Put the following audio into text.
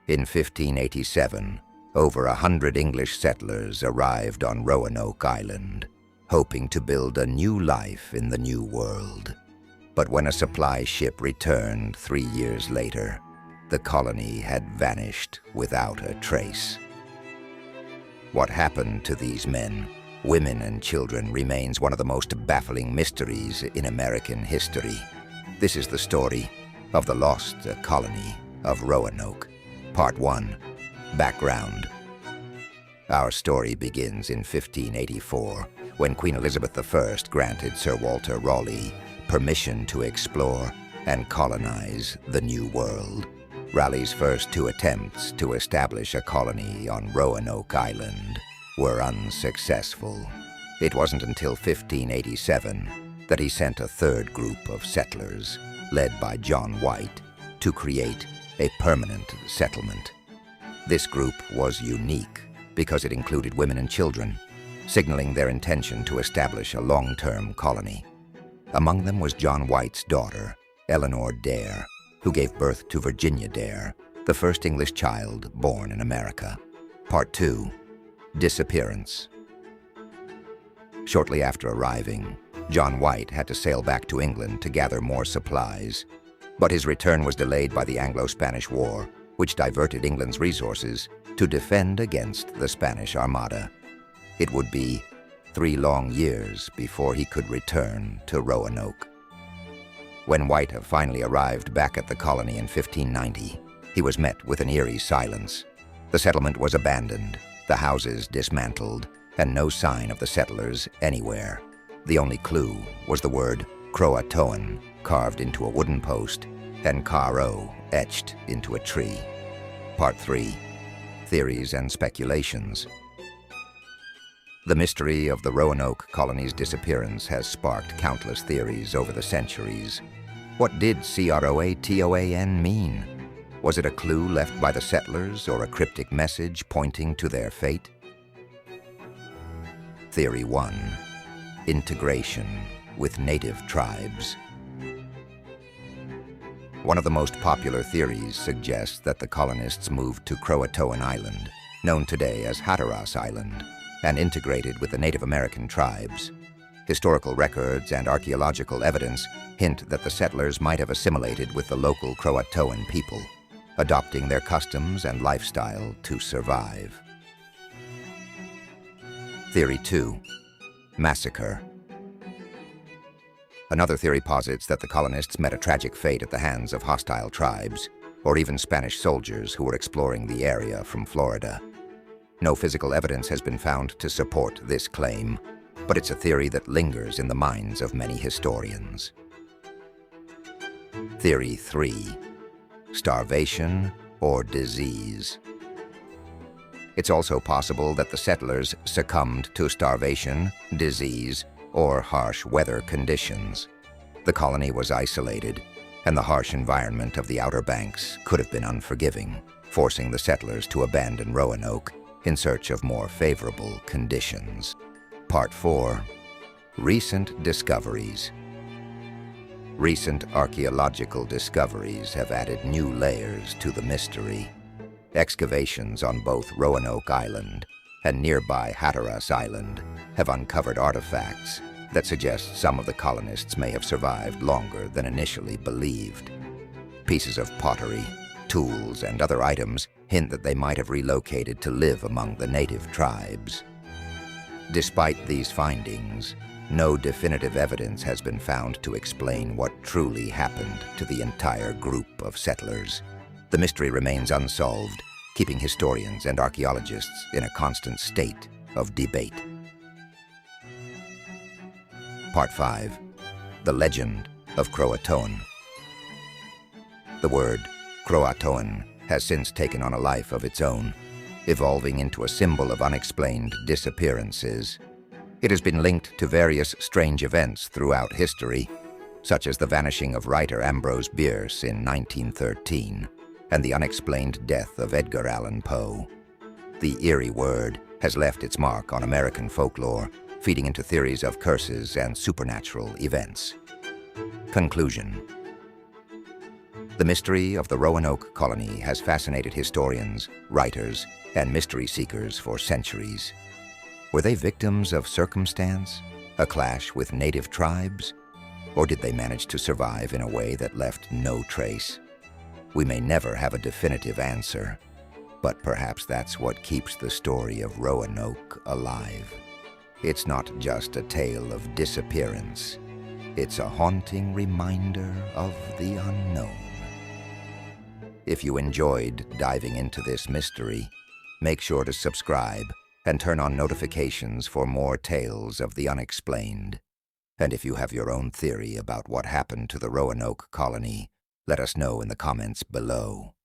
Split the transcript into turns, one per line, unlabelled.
In 1587, over 100 English settlers arrived on Roanoke Island, hoping to build a new life in the New World. But when a supply ship returned 3 years later, the colony had vanished without a trace. What happened to these men, women, and children remains one of the most baffling mysteries in American history. This is the story of the lost colony of Roanoke. Part 1. Background. Our story begins in 1584, when Queen Elizabeth I granted Sir Walter Raleigh permission to explore and colonize the New World. Raleigh's first 2 attempts to establish a colony on Roanoke Island were unsuccessful. It wasn't until 1587 that he sent a third group of settlers, led by John White, to create a permanent settlement. This group was unique because it included women and children, signaling their intention to establish a long-term colony. Among them was John White's daughter, Eleanor Dare, who gave birth to Virginia Dare, the first English child born in America. Part 2. Disappearance. Shortly after arriving, John White had to sail back to England to gather more supplies, but his return was delayed by the Anglo-Spanish War, which diverted England's resources to defend against the Spanish Armada. It would be 3 long years before he could return to Roanoke. When White finally arrived back at the colony in 1590, he was met with an eerie silence. The settlement was abandoned, the houses dismantled, and no sign of the settlers anywhere. The only clue was the word Croaton carved into a wooden post and Caro etched into a tree. Part 3. Theories and speculations. The mystery of the Roanoke colony's disappearance has sparked countless theories over the centuries. What did Croatoan mean? Was it a clue left by the settlers or a cryptic message pointing to their fate? Theory 1. Integration with native tribes. One of the most popular theories suggests that the colonists moved to Croatoan Island, known today as Hatteras Island, and integrated with the Native American tribes. Historical records and archaeological evidence hint that the settlers might have assimilated with the local Croatoan people, adopting their customs and lifestyle to survive. Theory 2. Massacre. Another theory posits that the colonists met a tragic fate at the hands of hostile tribes, or even Spanish soldiers who were exploring the area from Florida. No physical evidence has been found to support this claim, but it's a theory that lingers in the minds of many historians. Theory 3. Starvation or disease. It's also possible that the settlers succumbed to starvation, disease, or harsh weather conditions. The colony was isolated, and the harsh environment of the Outer Banks could have been unforgiving, forcing the settlers to abandon Roanoke in search of more favorable conditions. Part 4. Recent discoveries. Recent archaeological discoveries have added new layers to the mystery. Excavations on both Roanoke Island and nearby Hatteras Island have uncovered artifacts that suggest some of the colonists may have survived longer than initially believed. Pieces of pottery, tools, and other items hint that they might have relocated to live among the native tribes. Despite these findings, no definitive evidence has been found to explain what truly happened to the entire group of settlers. The mystery remains unsolved, keeping historians and archaeologists in a constant state of debate. Part 5. The Legend of Croaton. The word Croaton has since taken on a life of its own, evolving into a symbol of unexplained disappearances. It has been linked to various strange events throughout history, such as the vanishing of writer Ambrose Bierce in 1913 and the unexplained death of Edgar Allan Poe. The eerie word has left its mark on American folklore, feeding into theories of curses and supernatural events. Conclusion. The mystery of the Roanoke colony has fascinated historians, writers, and mystery seekers for centuries. Were they victims of circumstance, a clash with native tribes, or did they manage to survive in a way that left no trace? We may never have a definitive answer, but perhaps that's what keeps the story of Roanoke alive. It's not just a tale of disappearance. It's a haunting reminder of the unknown. If you enjoyed diving into this mystery, make sure to subscribe and turn on notifications for more tales of the unexplained. And if you have your own theory about what happened to the Roanoke colony, let us know in the comments below.